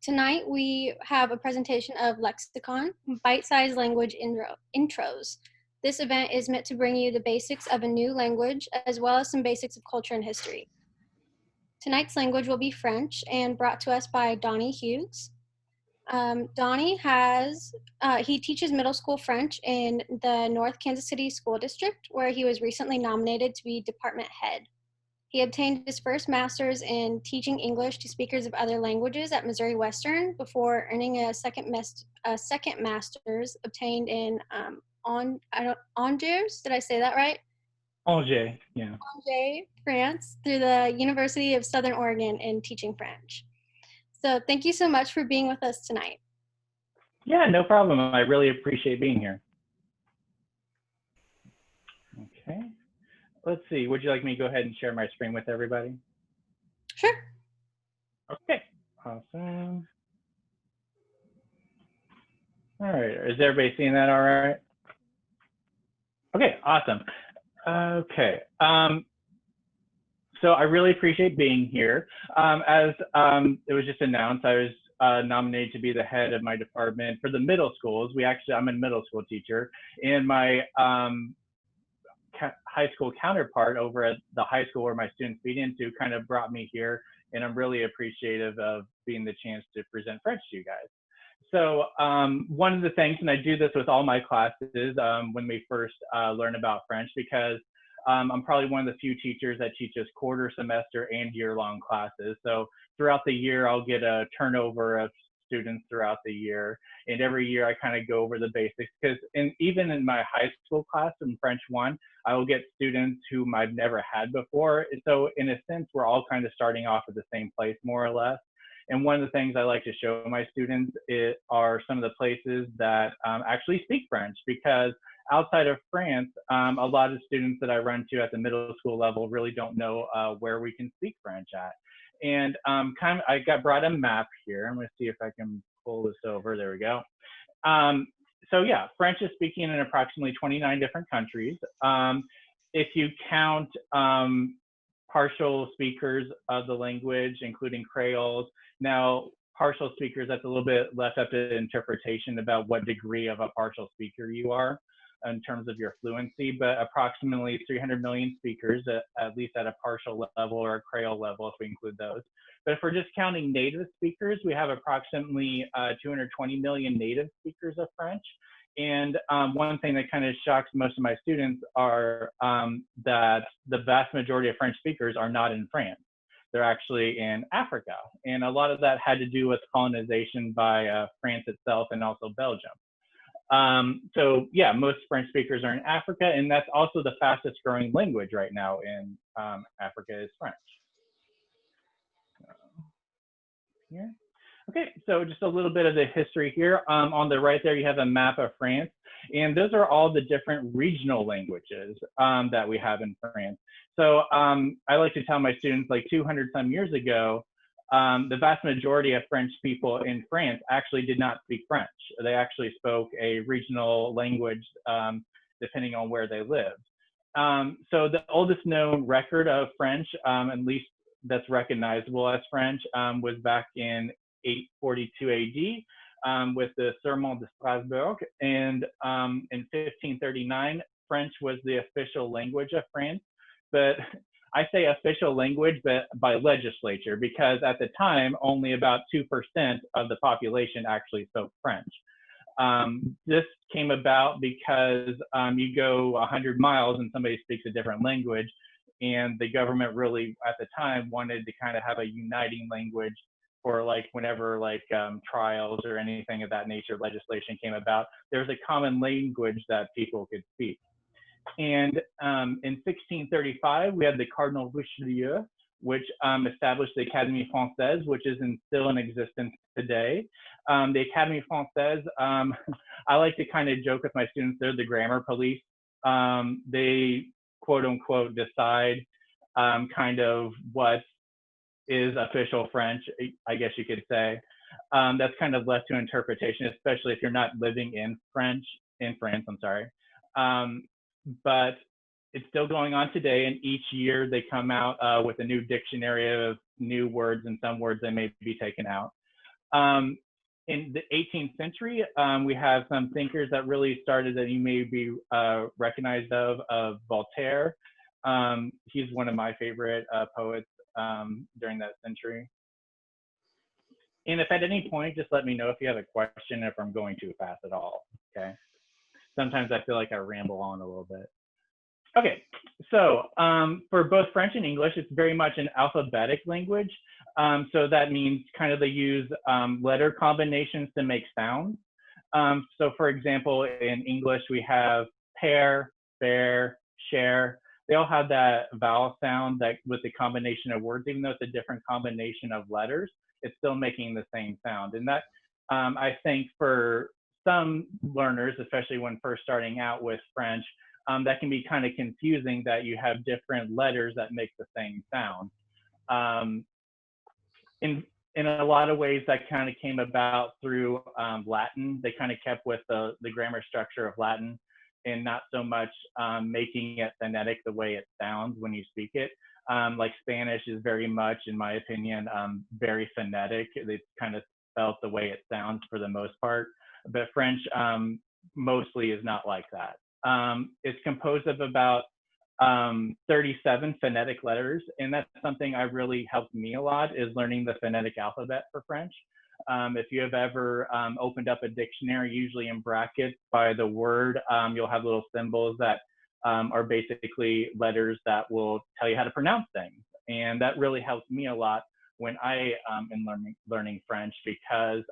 Tonight, we have a presentation of Lexicon, bite-sized language intros. This event is meant to bring you the basics of a new language, as well as some basics of culture and history. Tonight's language will be French and brought to us by Donnie Hughes. Donnie he teaches middle school French in the North Kansas City School District, where he was recently nominated to be department head. He obtained his first master's in teaching English to speakers of other languages at Missouri Western before earning a second master's obtained in Angers. Did I say that right? Angers, yeah. Angers, France, through the University of Southern Oregon in teaching French. So thank you so much for being with us tonight. Yeah, no problem. I really appreciate being here. Okay. Let's see. Would you like me to go ahead and share my screen with everybody? Sure. Okay. Awesome. All right. Is everybody seeing that all right? Okay, awesome. Okay. So I really appreciate being here. As it was just announced, I was nominated to be the head of my department for the middle schools. I'm a middle school teacher, and my high school counterpart over at the high school where my students feed into kind of brought me here, and I'm really appreciative of being the chance to present French to you guys. So one of the things, and I do this with all my classes when we first learn about French, because I'm probably one of the few teachers that teaches quarter semester and year-long classes. So throughout the year, I'll get a turnover of students throughout the year. And every year I kind of go over the basics, because even in my high school class in French 1, I will get students whom I've never had before. So in a sense, we're all kind of starting off at the same place, more or less. And one of the things I like to show my students are some of the places that actually speak French, because outside of France, a lot of students that I run to at the middle school level really don't know where we can speak French at. And I got brought a map here. I'm going to see if I can pull this over. There we go. So yeah, French is speaking in approximately 29 different countries. If you count partial speakers of the language, including Creoles. Now, partial speakers, that's a little bit left up to interpretation about what degree of a partial speaker you are in terms of your fluency, but approximately 300 million speakers, at least at a partial level or a Creole level, if we include those. But if we're just counting native speakers, we have approximately 220 million native speakers of French. And one thing that kind of shocks most of my students are that the vast majority of French speakers are not in France. They're actually in Africa. And a lot of that had to do with colonization by France itself and also Belgium. So yeah, most French speakers are in Africa, and that's also the fastest growing language right now in Africa is French. Here. Okay, so just a little bit of the history here. On the right there, you have a map of France, and those are all the different regional languages that we have in France. So I like to tell my students, like 200 some years ago, the vast majority of French people in France actually did not speak French. They actually spoke a regional language depending on where they lived. So the oldest known record of French, at least that's recognizable as French, was back in 842 AD with the Sermon de Strasbourg. And in 1539, French was the official language of France. But I say official language, but by legislature, because at the time, only about 2% of the population actually spoke French. This came about because you go 100 miles and somebody speaks a different language, and the government really, at the time, wanted to kind of have a uniting language for like whenever like trials or anything of that nature, legislation came about, there's a common language that people could speak. And in 1635, we had the Cardinal Richelieu, which established the Académie Française, which is still in existence today. The Académie Française, I like to kind of joke with my students, they're the grammar police. They, quote unquote, decide kind of what is official French, I guess you could say. That's kind of left to interpretation, especially if you're not living in France, I'm sorry. But it's still going on today, and each year they come out with a new dictionary of new words, and some words they may be taken out. In the 18th century, we have some thinkers that really started that you may be recognized of Voltaire. He's one of my favorite poets during that century. And if at any point, just let me know if you have a question, if I'm going too fast at all, okay? Sometimes I feel like I ramble on a little bit. Okay, so for both French and English, it's very much an alphabetic language. So that means kind of they use letter combinations to make sounds. So for example, in English, we have pair, bear, share. They all have that vowel sound that with the combination of words, even though it's a different combination of letters, it's still making the same sound. And that, I think for some learners, especially when first starting out with French, that can be kind of confusing that you have different letters that make the same sound. In a lot of ways, that kind of came about through Latin. They kind of kept with the grammar structure of Latin and not so much making it phonetic the way it sounds when you speak it. Like Spanish is very much, in my opinion, very phonetic. It's kind of spelled the way it sounds for the most part. But French mostly is not like that. It's composed of about 37 phonetic letters, and that's something I really helped me a lot, is learning the phonetic alphabet for French. If you have ever opened up a dictionary, usually in brackets by the word, you'll have little symbols that are basically letters that will tell you how to pronounce things. And that really helps me a lot when I am learning French, because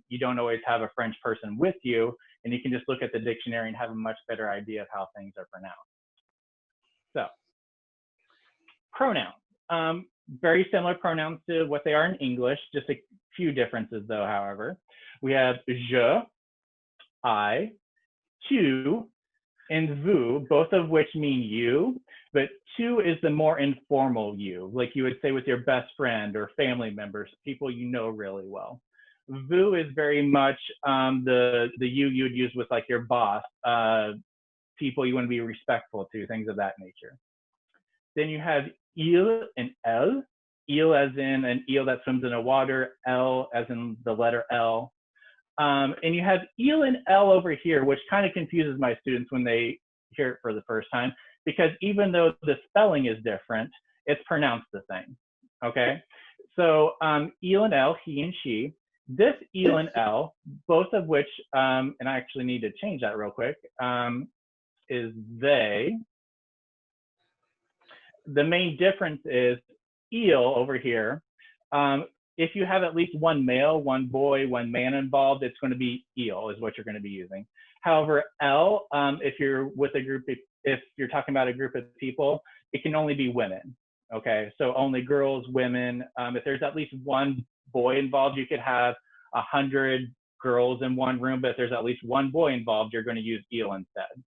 you don't always have a French person with you, and you can just look at the dictionary and have a much better idea of how things are pronounced. So, pronouns. Very similar pronouns to what they are in English, just a few differences though, however. We have je, I, tu, and vous, both of which mean you, but tu is the more informal you, like you would say with your best friend or family members, people you know really well. Vous is very much the you would use with like your boss, people you want to be respectful to, things of that nature. Then you have il and elle. Il as in an eel that swims in the water, L as in the letter L. And you have il and L over here, which kind of confuses my students when they hear it for the first time, because even though the spelling is different, it's pronounced the same, okay? So il and L, he and she. This il and L, both of which, and I actually need to change that real quick, is they. The main difference is il over here. If you have at least one male, one boy, one man involved, it's going to be il is what you're going to be using. However, L, if you're with a group, if you're talking about a group of people, it can only be women. Okay, so only girls, women. If there's at least one boy involved, you could have 100 girls in one room, but if there's at least one boy involved, you're going to use il instead.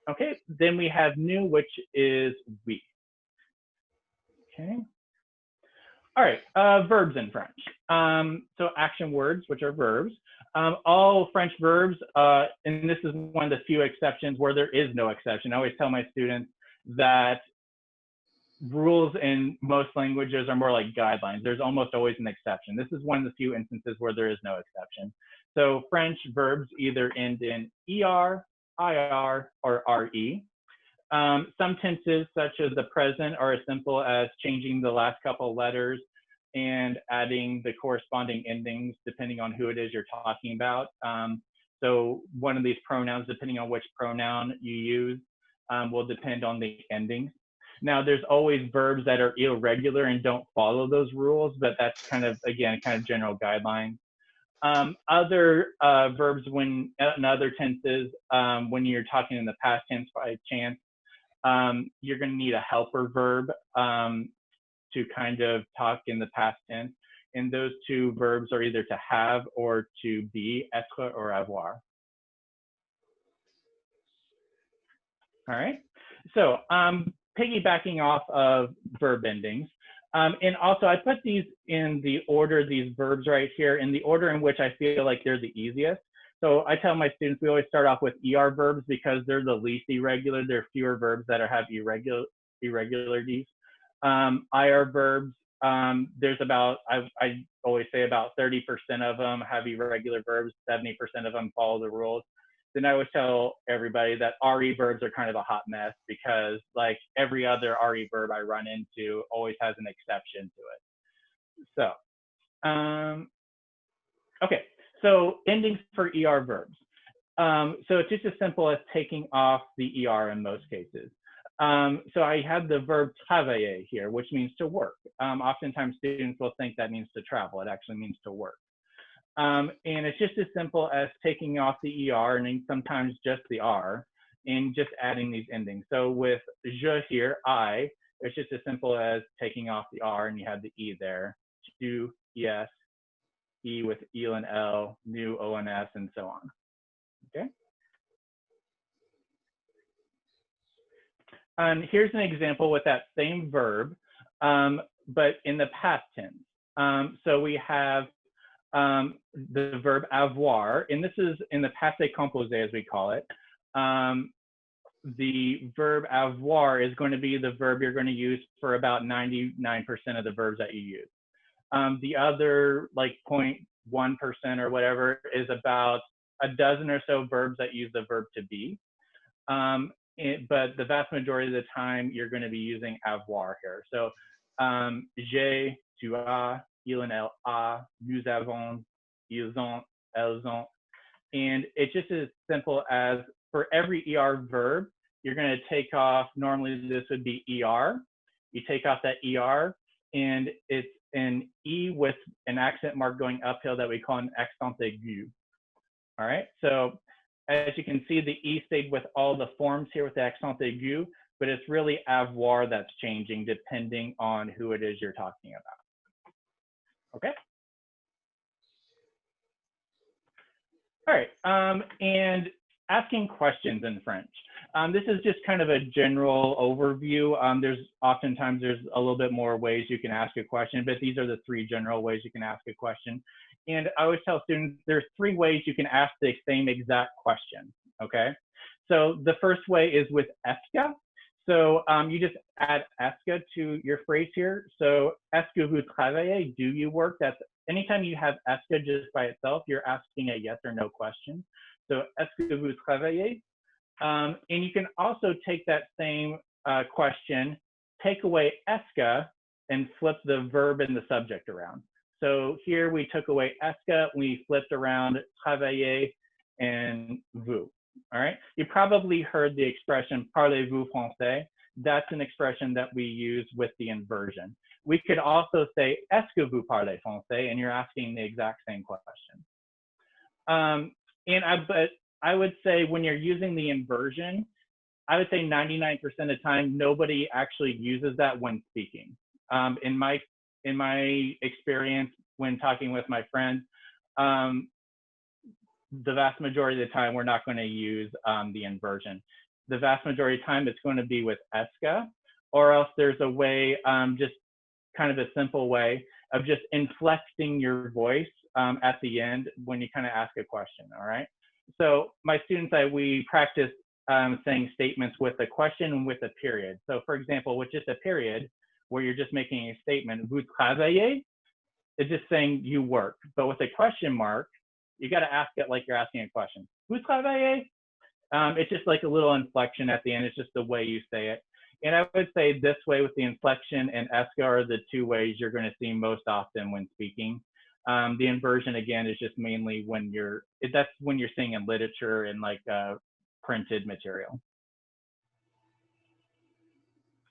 Okay, then we have nous, which is we. Okay. All right, verbs in French. So action words, which are verbs. All French verbs, and this is one of the few exceptions where there is no exception. I always tell my students that rules in most languages are more like guidelines. There's almost always an exception. This is one of the few instances where there is no exception. So French verbs either end in ER, IR, or RE. Some tenses, such as the present, are as simple as changing the last couple letters and adding the corresponding endings depending on who it is you're talking about. So one of these pronouns, depending on which pronoun you use, will depend on the endings. Now, there's always verbs that are irregular and don't follow those rules, but that's kind of, again, kind of general guidelines. Other verbs when in other tenses, when you're talking in the past tense by chance, you're going to need a helper verb to kind of talk in the past tense. And those two verbs are either to have or to be, être or avoir. All right. So piggybacking off of verb endings. And also I put these in the order, these verbs right here, in the order in which I feel like they're the easiest. So I tell my students, we always start off with ER verbs because they're the least irregular. There are fewer verbs that have irregularities. IR verbs There's about, I always say about 30% of them have irregular verbs, 70% of them follow the rules. Then I would tell everybody that RE verbs are kind of a hot mess because like every other RE verb I run into always has an exception to it. So, okay, so endings for ER verbs. So it's just as simple as taking off the ER in most cases. So I have the verb travailler here, which means to work. Oftentimes students will think that means to travel. It actually means to work. And it's just as simple as taking off the ER and then sometimes just the R and just adding these endings. So with je here, I, it's just as simple as taking off the R and you have the E there. Tu, yes, E with il and L, nu, O and S, and so on. Okay. And here's an example with that same verb, but in the past tense. So we have the verb avoir, and this is in the passé composé as we call it. The verb avoir is going to be the verb you're going to use for about 99% of the verbs that you use. The other like 0.1% or whatever is about a dozen or so verbs that use the verb to be. But the vast majority of the time, you're going to be using avoir here. So, j'ai, tu as, il and elle a, nous avons, ils ont, elles ont. And it's just as simple as for every ER verb, you're going to take off, normally this would be ER. You take off that ER, and it's an E with an accent mark going uphill that we call an accent aigu. All right, so as you can see, the E stayed with all the forms here with the accent aigu, but it's really avoir that's changing depending on who it is you're talking about. Okay. All right, and asking questions in French. This is just kind of a general overview. There's oftentimes there's a little bit more ways you can ask a question, but these are the three general ways you can ask a question. And I always tell students there's three ways you can ask the same exact question, okay? So the first way is with est ce que. So you just add est ce que to your phrase here. So est ce que vous travaillez? Do you work? That's anytime you have est ce que just by itself, you're asking a yes or no question. So est ce que vous travaillez? And you can also take that same question, take away est ce que, and flip the verb and the subject around. So here we took away est ce que, we flipped around travailler and vous. All right. You probably heard the expression parlez-vous français? That's an expression that we use with the inversion. We could also say est ce que vous parlez français? And you're asking the exact same question. But I would say when you're using the inversion, I would say 99% of the time, nobody actually uses that when speaking. In my experience, when talking with my friends, the vast majority of the time, we're not going to use the inversion. The vast majority of the time, it's going to be with est ce que, or else there's a way, just kind of a simple way of just inflecting your voice at the end when you kind of ask a question, all right? So my students, we practice saying statements with a question and with a period. So for example, with just a period, where you're just making a statement, vous travaillez, it's just saying you work. But with a question mark, you got to ask it like you're asking a question. Vous travaillez? It's just like a little inflection at the end. It's just the way you say it. And I would say this way with the inflection and est ce que are the two ways you're going to see most often when speaking. The inversion, again, is just mainly when that's when you're seeing in literature and like printed material.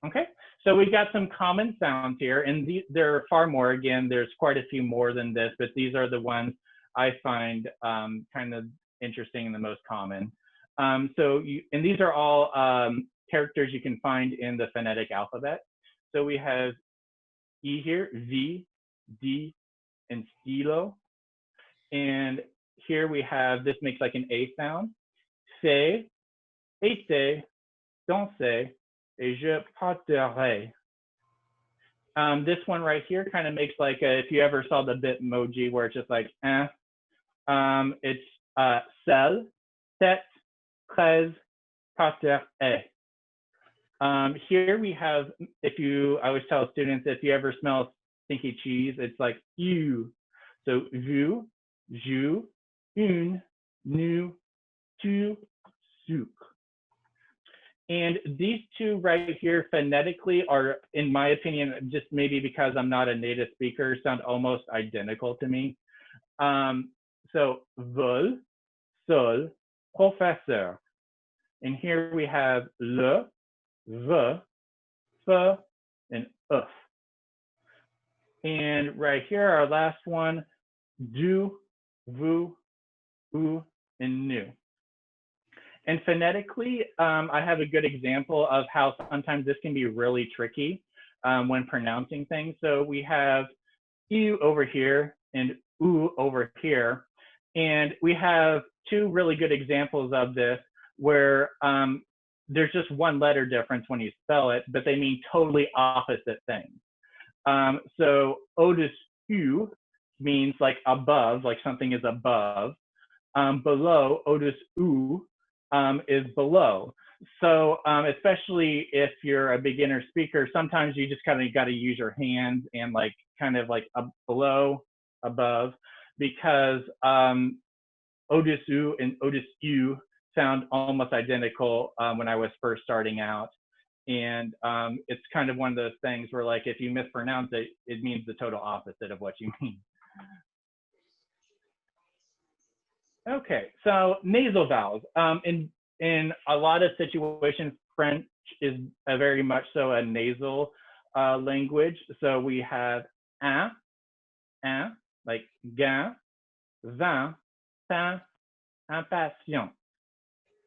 Okay, so we got some common sounds here, and there are far more. Again, there's quite a few more than this, but these are the ones I find kind of interesting and the most common. And these are all characters you can find in the phonetic alphabet. So we have E here, V, D, and stilo. And here we have, this makes like an A sound. C'est, était, danser, et je parterai. This one right here kind of makes like if you ever saw the Bitmoji where it's just like, it's celle, sept, treize, parterai. Here we have, I always tell students, if you ever smell stinky cheese, it's like you. So vous, je, une, nous, tu, sucre. And these two right here phonetically are, in my opinion, just maybe because I'm not a native speaker, sound almost identical to me. So vol, sol, professeur. And here we have le, the, f, and uf. And right here, our last one, du, vous, ou, and nu. And phonetically, I have a good example of how sometimes this can be really tricky when pronouncing things. So we have you over here and oo over here. And we have two really good examples of this where there's just one letter difference when you spell it, but they mean totally opposite things. So au-dessus means like above, like something is above. Below, au-dessous is below. So especially if you're a beginner speaker, sometimes you just kind of got to use your hands and like kind of like below, above, because au-dessous and au-dessus sound almost identical when I was first starting out. And it's kind of one of those things where like if you mispronounce it, it means the total opposite of what you mean. Okay, so nasal vowels. In a lot of situations, French is very much so a nasal language. So we have un, like gain, vin, pain, impatient.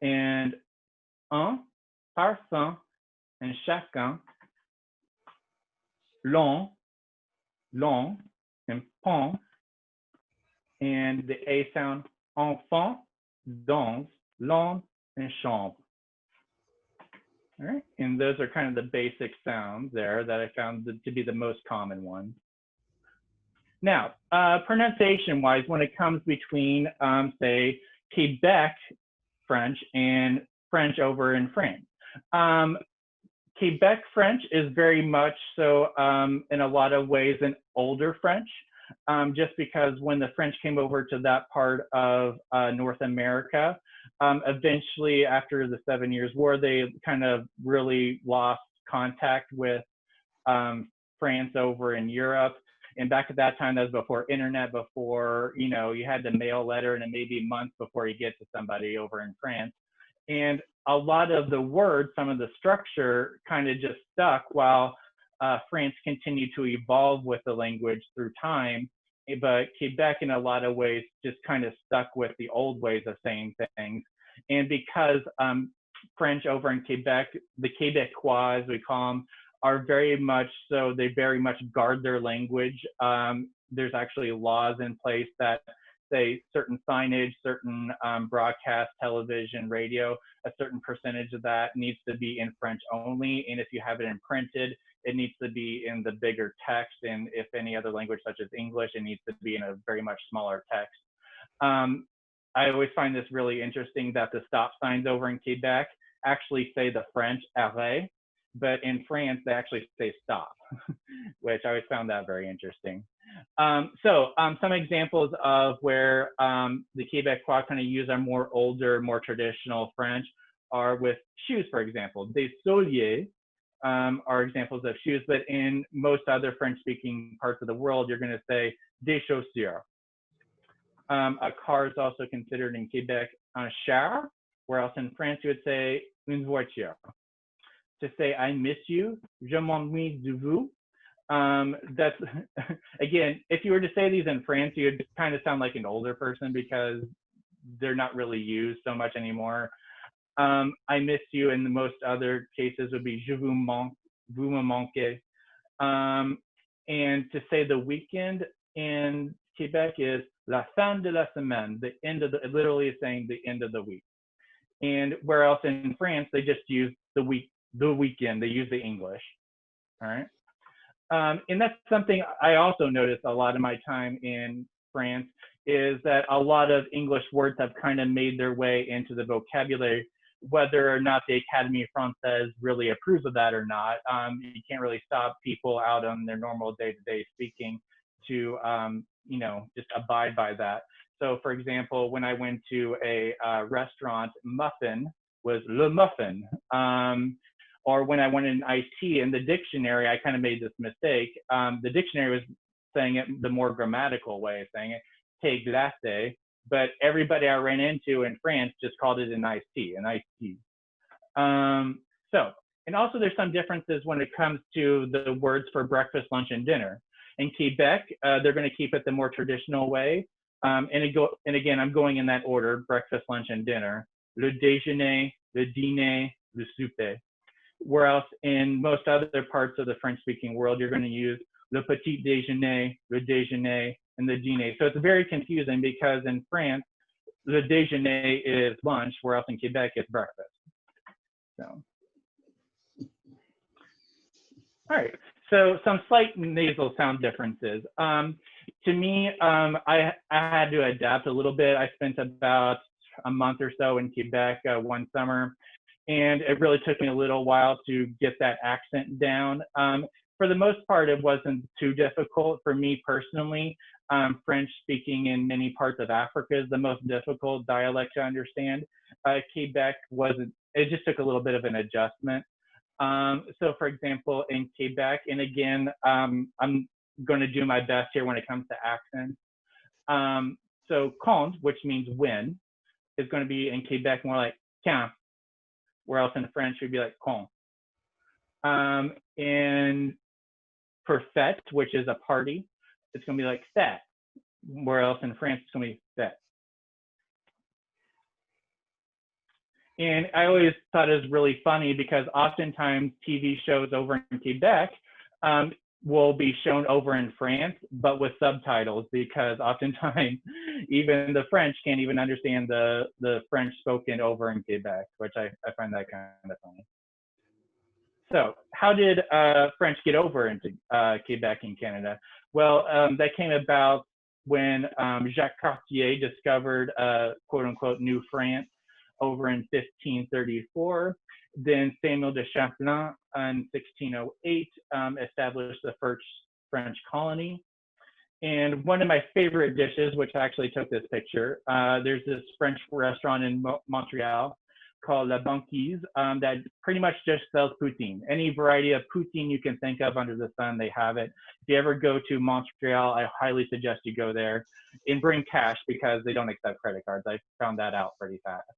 And un, parfum, and chacun, long, long, and pont. And the A sound, enfant, dans, long, and chambre. All right, and those are kind of the basic sounds there that I found to be the most common ones. Now, pronunciation-wise, when it comes between, say, Quebec French and French over in France. Quebec French is very much so, in a lot of ways, an older French. Just because when the French came over to that part of North America, eventually after the 7 Years' War, they kind of really lost contact with France over in Europe. And back at that time, that was before internet, before, you know, you had to mail a letter and it may be months before you get to somebody over in France. And a lot of the words, some of the structure kind of just stuck while France continued to evolve with the language through time, but Quebec in a lot of ways just kind of stuck with the old ways of saying things. And because French over in Quebec, the Quebecois, as we call them, are very much so, they very much guard their language. There's actually laws in place that say certain signage, certain broadcast, television, radio, a certain percentage of that needs to be in French only. And if you have it imprinted, it needs to be in the bigger text. And if any other language such as English, it needs to be in a very much smaller text. I always find this really interesting that the stop signs over in Quebec actually say the French arrêt, but in France, they actually say stop, which I always found that very interesting. Some examples of where the Quebecois kind of use our more older, more traditional French are with shoes, for example. Des souliers are examples of shoes, but in most other French-speaking parts of the world, you're going to say des chaussures. A car is also considered in Quebec un char, whereas in France, you would say une voiture. To say I miss you, je m'ennuie de vous. That's, again, if you were to say these in France, you would kind of sound like an older person because they're not really used so much anymore. I miss you in the most other cases would be je vous manque, vous me manquez. And to say the weekend in Quebec is la fin de la semaine, the end of the, it literally is saying the end of the week. And where else in France, they just use the weekend, they use the English, all right? And that's something I also noticed a lot of my time in France is that a lot of English words have kind of made their way into the vocabulary whether or not the Académie Française really approves of that or not. You can't really stop people out on their normal day-to-day speaking to, you know, just abide by that. So, for example, when I went to a restaurant, muffin was le muffin. Or when I went in IT in the dictionary, I kind of made this mistake. The dictionary was saying it the more grammatical way of saying it, thé glacé, but everybody I ran into in France just called it an iced tea, an iced tea. And also there's some differences when it comes to the words for breakfast, lunch, and dinner. In Quebec, they're going to keep it the more traditional way. And again, I'm going in that order: breakfast, lunch, and dinner. Le déjeuner, le dîner, le souper. Whereas in most other parts of the French-speaking world, you're going to use le petit déjeuner, and the dîner. So it's very confusing because in France, le déjeuner is lunch, whereas in Quebec, it's breakfast. So, all right. So some slight nasal sound differences. To me, I had to adapt a little bit. I spent about a month or so in Quebec one summer, and it really took me a little while to get that accent down. For the most part, it wasn't too difficult for me personally. French speaking in many parts of Africa is the most difficult dialect to understand. Quebec wasn't, it just took a little bit of an adjustment. So for example, in Quebec, and again, I'm going to do my best here when it comes to accents. So quand, which means when, is going to be in Quebec more like quand, whereas in French would be like quand. And for fête, which is a party, it's going to be like fête, whereas in France it's going to be fête. And I always thought it was really funny because oftentimes TV shows over in Quebec will be shown over in France, but with subtitles, because oftentimes even the French can't even understand the French spoken over in Quebec, which I find that kind of funny. So how did French get over into Quebec in Canada? Well, that came about when Jacques Cartier discovered quote unquote New France over in 1534. Then Samuel de Champlain in 1608 established the first French colony. And one of my favorite dishes, which I actually took this picture, there's this French restaurant in Montreal called La Banquise that pretty much just sells poutine. Any variety of poutine you can think of under the sun, they have it. If you ever go to Montreal, I highly suggest you go there and bring cash because they don't accept credit cards. I found that out pretty fast.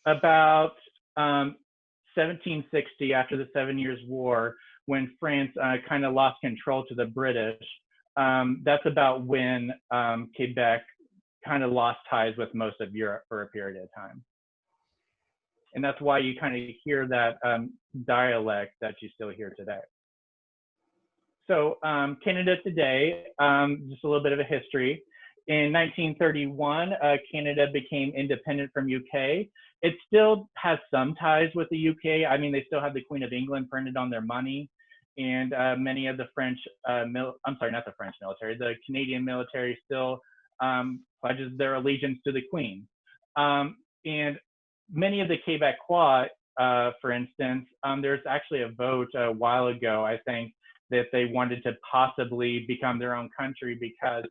About 1760, after the 7 Years' War, when France kind of lost control to the British, that's about when Quebec kind of lost ties with most of Europe for a period of time. And that's why you kind of hear that dialect that you still hear today. So Canada today, just a little bit of a history. In 1931, Canada became independent from UK. It still has some ties with the UK. I mean, they still have the Queen of England printed on their money. And many of the French, I'm sorry, not the French military, the Canadian military still pledges their allegiance to the Queen. And many of the Quebecois, for instance, there's actually a vote a while ago, I think, that they wanted to possibly become their own country because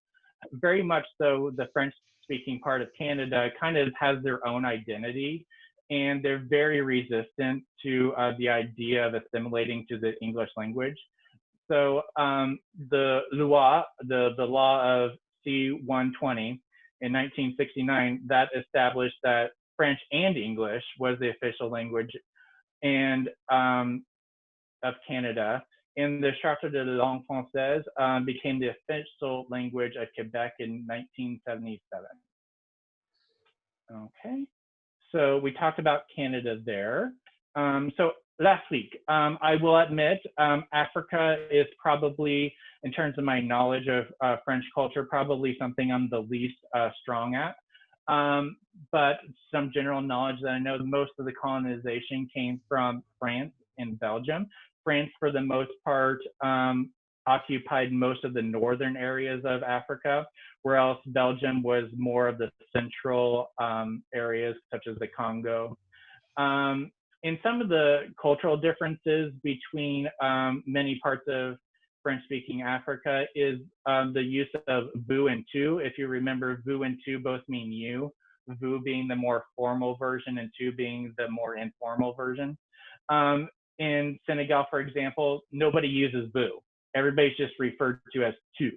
very much so the French-speaking part of Canada kind of has their own identity, and they're very resistant to the idea of assimilating to the English language. So the law of C-120 in 1969, that established that French and English was the official language and of Canada. And the Charte de la langue française became the official language of Quebec in 1977. Okay, so we talked about Canada there. So l'Afrique, I will admit, Africa is probably, in terms of my knowledge of French culture, probably something I'm the least strong at. But some general knowledge that I know, most of the colonization came from France and Belgium. France, for the most part, occupied most of the northern areas of Africa, whereas Belgium was more of the central areas, such as the Congo. In some of the cultural differences between many parts of French-speaking Africa is the use of vous and tu. If you remember, vous and tu both mean you, vous being the more formal version and tu being the more informal version. In Senegal, for example, nobody uses vous. Everybody's just referred to as tu.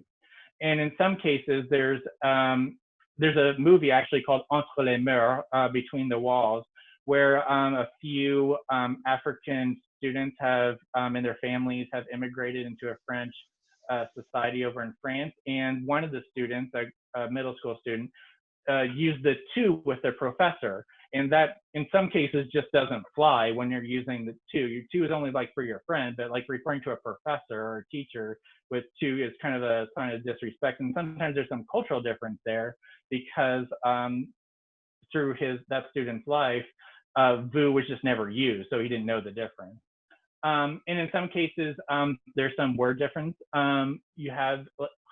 And in some cases, there's a movie actually called Entre les Murs, Between the Walls, where a few African students have and their families have immigrated into a French society over in France. And one of the students, a middle school student, used the tu with their professor. And that in some cases just doesn't fly when you're using the tu. Your tu is only like for your friend, but like referring to a professor or a teacher with tu is kind of a sign of disrespect. And sometimes there's some cultural difference there because through that student's life, vous was just never used, so he didn't know the difference. And in some cases, there's some word difference. You have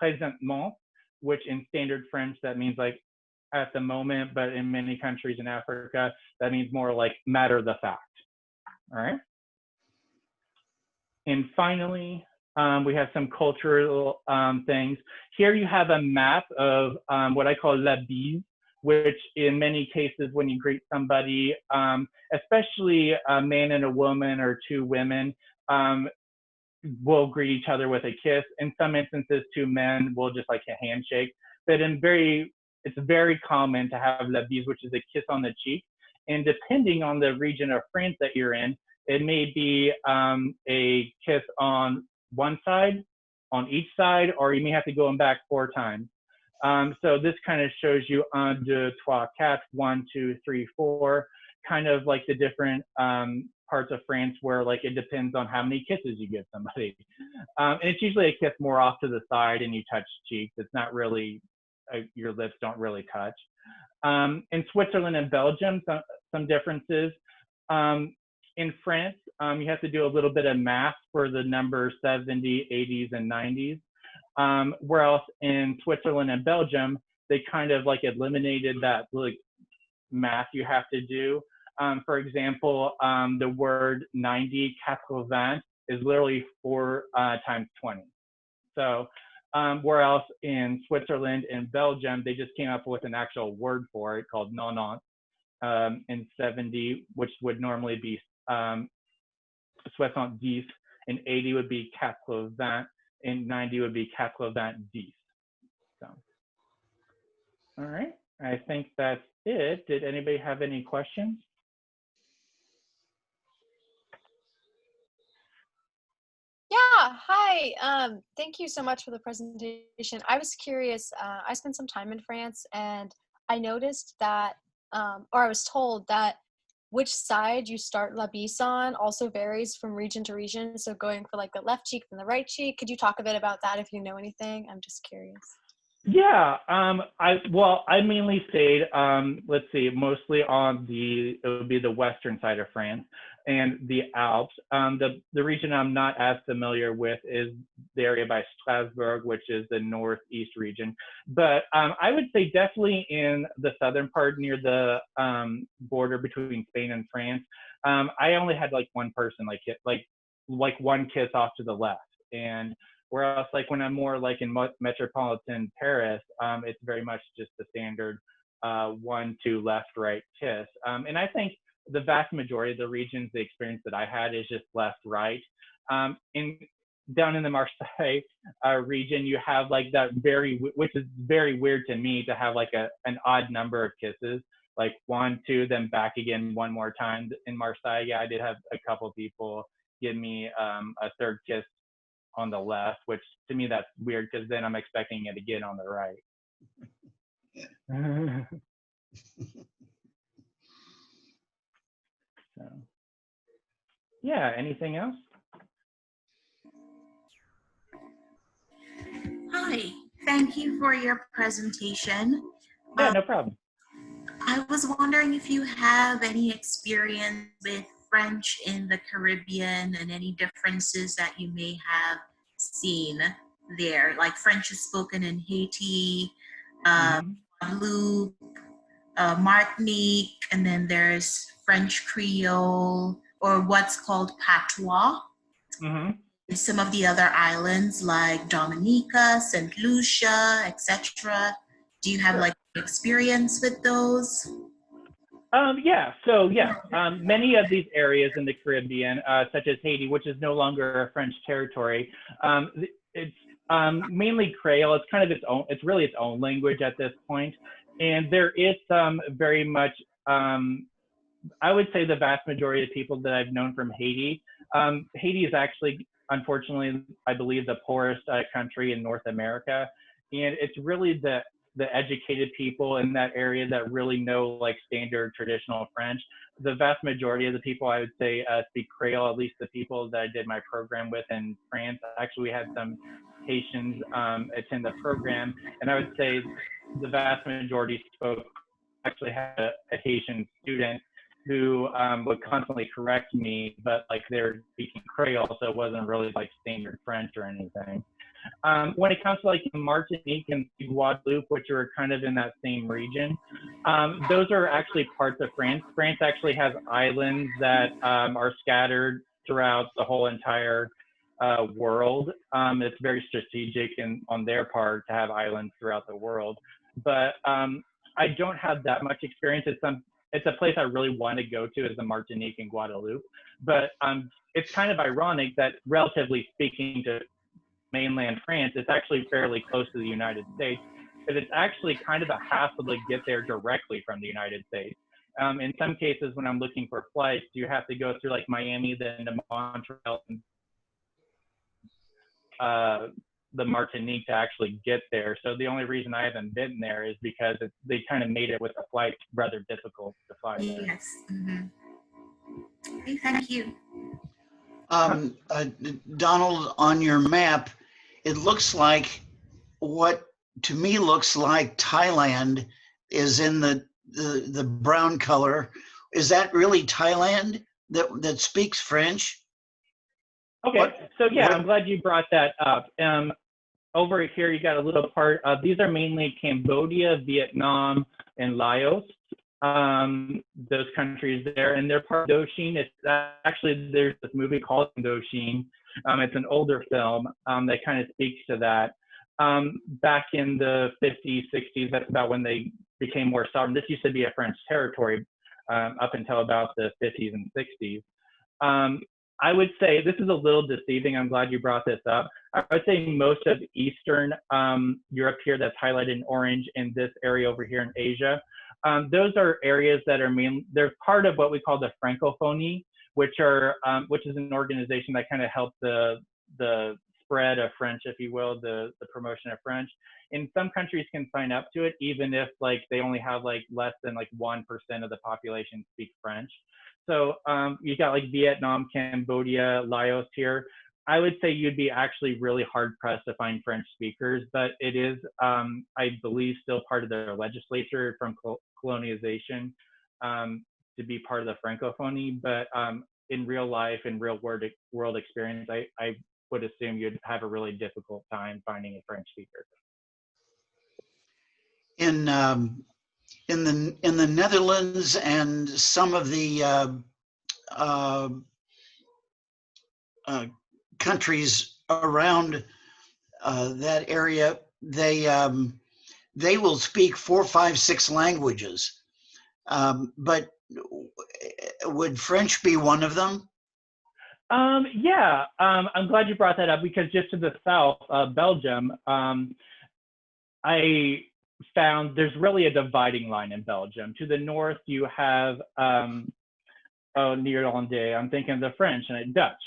présentement, which in standard French, that means like at the moment, but in many countries in Africa, that means more like matter of the fact. All right. And finally, we have some cultural things. Here you have a map of what I call la bise, which in many cases when you greet somebody, especially a man and a woman or two women, will greet each other with a kiss. In some instances, two men will just like a handshake. But it's very common to have la bise, which is a kiss on the cheek. And depending on the region of France that you're in, it may be a kiss on one side, on each side, or you may have to go back 4 times. So this kind of shows you 1, 2, 3, 4, 1, 2, 3, 4, kind of like the different parts of France where like it depends on how many kisses you give somebody. And it's usually a kiss more off to the side and you touch cheeks. It's not really, your lips don't really touch. In Switzerland and Belgium, some differences. In France, you have to do a little bit of math for the numbers 70, 80s, and 90s. Whereas in Switzerland and Belgium, they kind of like eliminated that like math you have to do. For example, the word 90, 80, is literally 4 times 20. So whereas in Switzerland and Belgium, they just came up with an actual word for it called 90, and 70, which would normally be 70, and 80 would be 80, and 90 would be 90. So, all right, I think that's it. Did anybody have any questions? Yeah, hi. Thank you so much for the presentation. I was curious, I spent some time in France and I noticed that, or I was told that which side you start la bise on also varies from region to region. So going for like the left cheek and the right cheek. Could you talk a bit about that if you know anything? I'm just curious. Yeah, I mainly stayed, let's see, mostly on it would be the western side of France and the Alps. The region I'm not as familiar with is the area by Strasbourg, which is the northeast region. But I would say definitely in the southern part near the border between Spain and France. I only had like one person like one kiss off to the left. And whereas like when I'm more like in metropolitan Paris, it's very much just the standard 1, 2, left, right kiss. And I think the vast majority of the regions, the experience that I had is just left, right. Down in the Marseille region, you have like that which is very weird to me to have like an odd number of kisses, like 1, 2, then back again one more time in Marseille. Yeah, I did have a couple people give me a third kiss on the left, which to me that's weird because then I'm expecting it again on the right. So, yeah, anything else? Hi, thank you for your presentation. Yeah, no problem. I was wondering if you have any experience with French in the Caribbean and any differences that you may have seen there? Like French is spoken in Haiti, Mhm. Guadeloupe, Martinique, and then there's French Creole, or what's called patois. Mhm. In some of the other islands like Dominica, St. Lucia, etc. Do you have Sure. like experience with those? Yeah, so yeah, many of these areas in the Caribbean, such as Haiti, which is no longer a French territory, it's mainly Creole. It's kind of its own, it's really its own language at this point. And there is some very much, I would say the vast majority of people that I've known from Haiti, Haiti is actually, unfortunately, I believe the poorest country in North America. And it's really the educated people in that area that really know like standard traditional French. The vast majority of the people I would say speak Creole, at least the people that I did my program with in France. Actually, we had some Haitians attend the program, and I would say the vast majority spoke. Actually had a Haitian student who would constantly correct me, but like they're speaking Creole, so it wasn't really like standard French or anything. When it comes to like Martinique and Guadeloupe, which are kind of in that same region, those are actually parts of France. France actually has islands that are scattered throughout the whole entire world. It's very strategic on their part to have islands throughout the world. But I don't have that much experience. It's a place I really want to go to is the Martinique and Guadeloupe. But it's kind of ironic that relatively speaking to mainland France, it's actually fairly close to the United States, but it's actually kind of a hassle to get there directly from the United States. In some cases, when I'm looking for flights, you have to go through like Miami, then to Montreal, the Martinique to actually get there. So the only reason I haven't been there is because they kind of made it with the flight rather difficult to fly there. Yes. Mm-hmm. Okay, thank you. Donald, on your map, it looks like what to me looks like Thailand is in the brown color. Is that really Thailand that speaks French? Okay, so yeah, I'm glad you brought that up. Over here, you got a little part of, these are mainly Cambodia, Vietnam, and Laos. Those countries there, and they're part of Indochine. It's actually, there's this movie called Indochine. It's an older film that kind of speaks to that. Back in the 50s, 60s, that's about when they became more sovereign. This used to be a French territory up until about the 50s and 60s. I would say this is a little deceiving. I'm glad you brought this up. I would say most of Eastern Europe here that's highlighted in orange, and this area over here in Asia, those are areas that are they're part of what we call the Francophonie, which is an organization that kind of helps the spread of French, if you will, the promotion of French. And some countries can sign up to it, even if like they only have like less than like 1% of the population speak French. So you got like Vietnam, Cambodia, Laos here. I would say you'd be actually really hard pressed to find French speakers, but it is, I believe, still part of their legislature from colonization to be part of the Francophonie. But in real life, in real world experience, I would assume you'd have a really difficult time finding a French speaker. In the Netherlands and some of the countries around that area, they will speak 4, 5, 6 languages. But would French be one of them? Yeah, I'm glad you brought that up because just to the south of Belgium, I found there's really a dividing line in Belgium. To the north, you have Néerlandais. I'm thinking of the French and Dutch.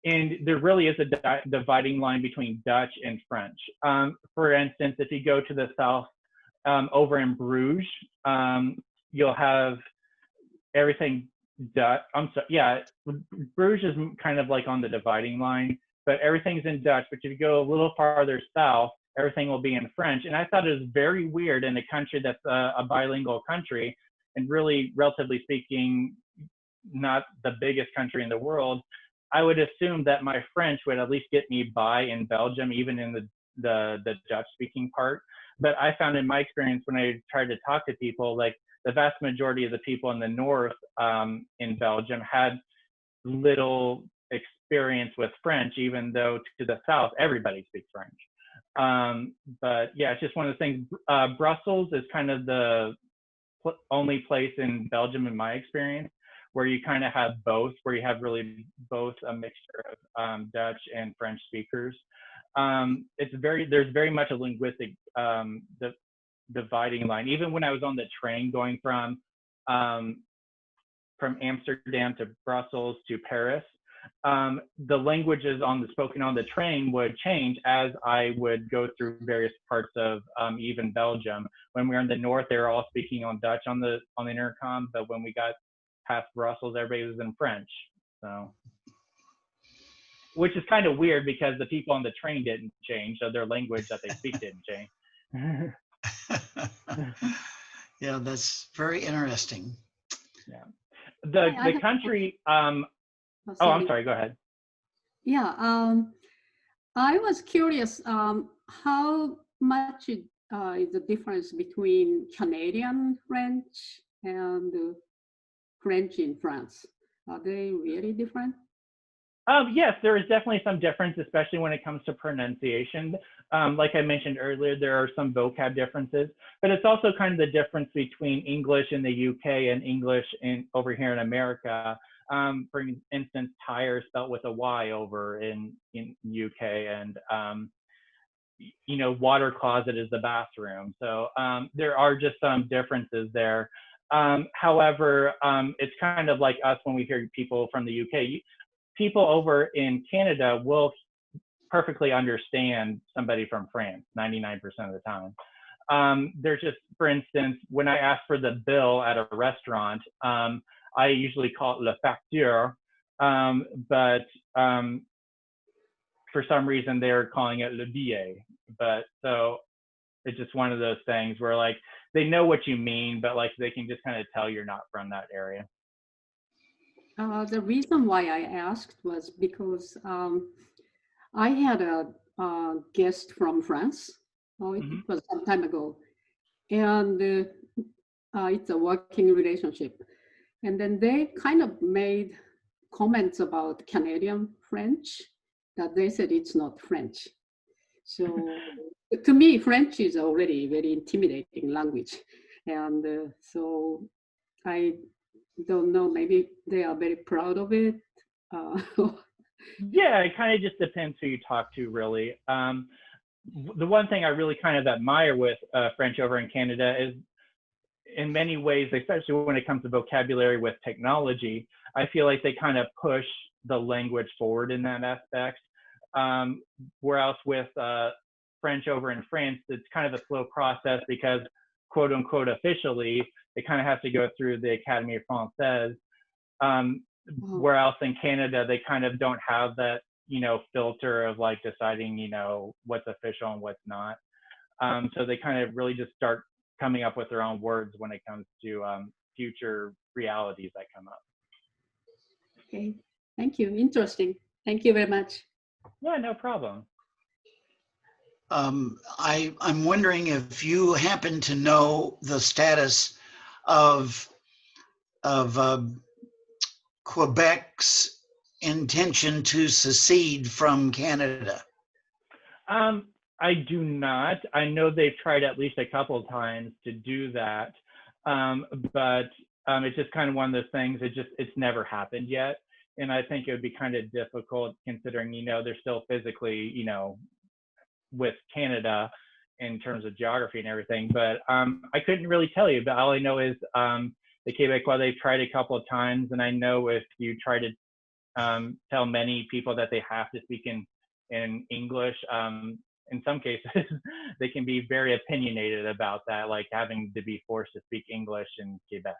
And there really is a dividing line between Dutch and French. For instance, if you go to the south, over in Bruges, you'll have everything Dutch. I'm sorry, yeah, Bruges is kind of like on the dividing line, but everything's in Dutch. But if you go a little farther south, everything will be in French. And I thought it was very weird in a country that's a bilingual country, and really, relatively speaking, not the biggest country in the world, I would assume that my French would at least get me by in Belgium, even in the Dutch speaking part. But I found in my experience when I tried to talk to people, like the vast majority of the people in the north in Belgium had little experience with French, even though to the south, everybody speaks French. But yeah, it's just one of the things. Brussels is kind of the only place in Belgium, in my experience, where you kind of have both, where you have really both a mixture of Dutch and French speakers. There's very much a linguistic dividing line. Even when I was on the train going from Amsterdam to Brussels to Paris, the languages spoken on the train would change as I would go through various parts of even Belgium. When we were in the north, they were all speaking on Dutch on the intercom, but when we got past Brussels, everybody was in French. So, which is kind of weird because the people on the train didn't change, so their language that they speak didn't change. Yeah, that's very interesting. Yeah. The country. Oh, I'm sorry. Go ahead. Yeah, I was curious how much is the difference between Canadian French and French in France? Are they really different? Yes, there is definitely some difference, especially when it comes to pronunciation. Like I mentioned earlier, there are some vocab differences, but it's also kind of the difference between English in the UK and English over here in America. For instance, tire spelled with a Y over in UK, and water closet is the bathroom. So there are just some differences there. However, it's kind of like us when we hear people from the UK. People over in Canada will perfectly understand somebody from France 99% of the time. There's just, for instance, when I ask for the bill at a restaurant, I usually call it la facture, but for some reason they're calling it le billet. But so it's just one of those things where like they know what you mean, but like they can just kind of tell you're not from that area. The reason why I asked was because I had a guest from France. It was some time ago, and it's a working relationship. And then they kind of made comments about Canadian French that they said it's not French. So to me, French is already a very intimidating language. And so I don't know, maybe they are very proud of it. Yeah, it kind of just depends who you talk to, really. The one thing I really kind of admire with French over in Canada is, in many ways, especially when it comes to vocabulary with technology, I feel like they kind of push the language forward in that aspect. Whereas with French over in France, it's kind of a slow process because, quote unquote, officially, it kind of has to go through the Académie Française. Whereas in Canada, they kind of don't have that, filter of like deciding, what's official and what's not. So they kind of really just start coming up with their own words when it comes to future realities that come up. Okay, thank you. Interesting. Thank you very much. Yeah, no problem. I'm wondering if you happen to know the status of Quebec's intention to secede from Canada. I do not. I know they've tried at least a couple of times to do that, but it's just kind of one of those things. It's never happened yet, and I think it would be kind of difficult considering they're still physically with Canada in terms of geography and everything. But I couldn't really tell you. But all I know is the Quebecois, they've tried a couple of times, and I know if you try to tell many people that they have to speak in English. In some cases, they can be very opinionated about that, like having to be forced to speak English in Quebec.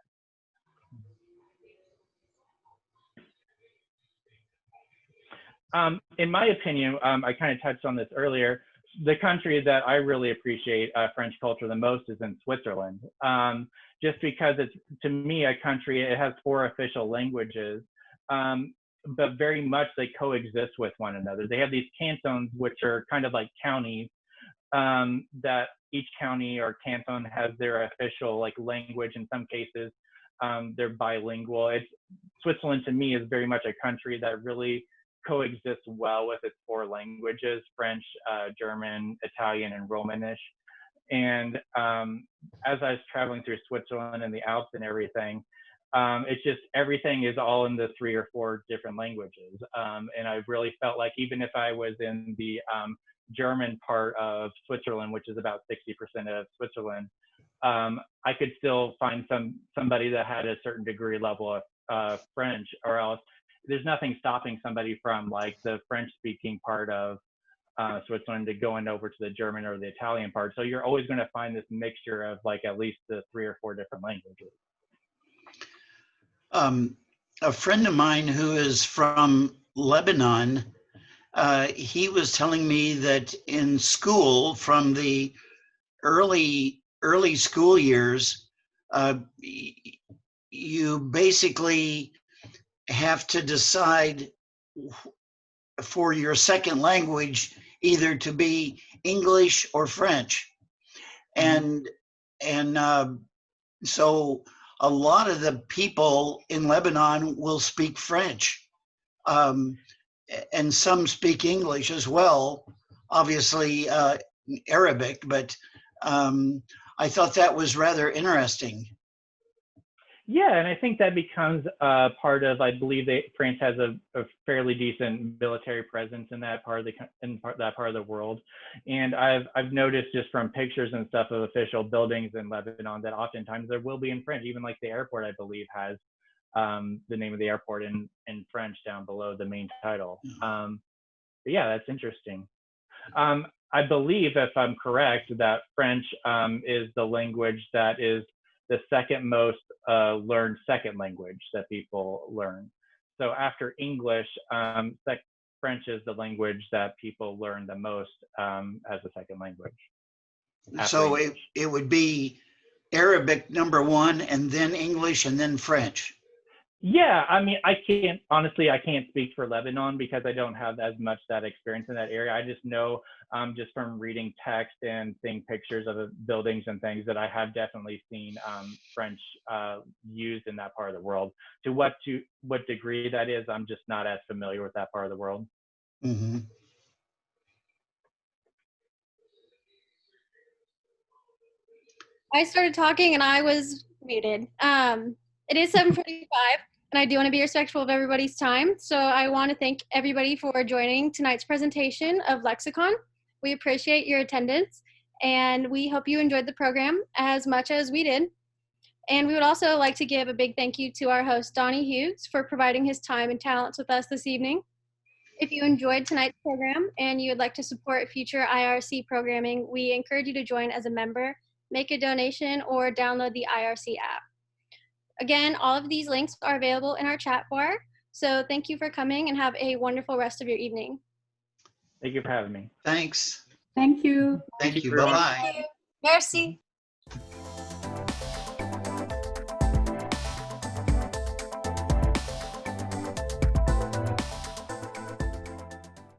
In my opinion, I kind of touched on this earlier, the country that I really appreciate French culture the most is in Switzerland. Just because it's, to me, a country, it has 4 official languages. but very much they coexist with one another. They have these cantons, which are kind of like counties, that each county or canton has their official like language. In some cases, they're bilingual. Switzerland to me is very much a country that really coexists well with its four languages: French, German, Italian, and Romanish. And as I was traveling through Switzerland and the Alps and everything, it's just everything is all in the 3 or 4 different languages. And I really felt like even if I was in the German part of Switzerland, which is about 60% of Switzerland, I could still find somebody that had a certain degree level of French, or else there's nothing stopping somebody from like the French speaking part of Switzerland to going over to the German or the Italian part. So you're always going to find this mixture of like at least the 3 or 4 different languages. A friend of mine who is from Lebanon, he was telling me that in school, from the early school years, you basically have to decide for your second language either to be English or French. And so a lot of the people in Lebanon will speak French, and some speak English as well, obviously Arabic, but I thought that was rather interesting. Yeah, and I think that becomes part of, I believe that France has a fairly decent military presence in that part of the world. And I've noticed just from pictures and stuff of official buildings in Lebanon that oftentimes there will be in French. Even like the airport, I believe, has the name of the airport in French down below the main title. But yeah, that's interesting. I believe, if I'm correct, that French is the language that is the second most learned second language that people learn. So after English, French is the language that people learn the most as a second language. So it would be Arabic #1, and then English, and then French. Yeah, I mean, I can't speak for Lebanon because I don't have as much that experience in that area. I just know just from reading text and seeing pictures of the buildings and things that I have definitely seen French used in that part of the world. To what degree that is, I'm just not as familiar with that part of the world. Mm-hmm. I started talking and I was muted. It is 7:45, and I do want to be respectful of everybody's time. So I want to thank everybody for joining tonight's presentation of Lexicon. We appreciate your attendance, and we hope you enjoyed the program as much as we did. And we would also like to give a big thank you to our host, Donnie Hughes, for providing his time and talents with us this evening. If you enjoyed tonight's program and you would like to support future IRC programming, we encourage you to join as a member, make a donation, or download the IRC app. Again, all of these links are available in our chat bar. So thank you for coming and have a wonderful rest of your evening. Thank you for having me. Thanks. Thank you. Thank you. very much. Bye-bye. Merci.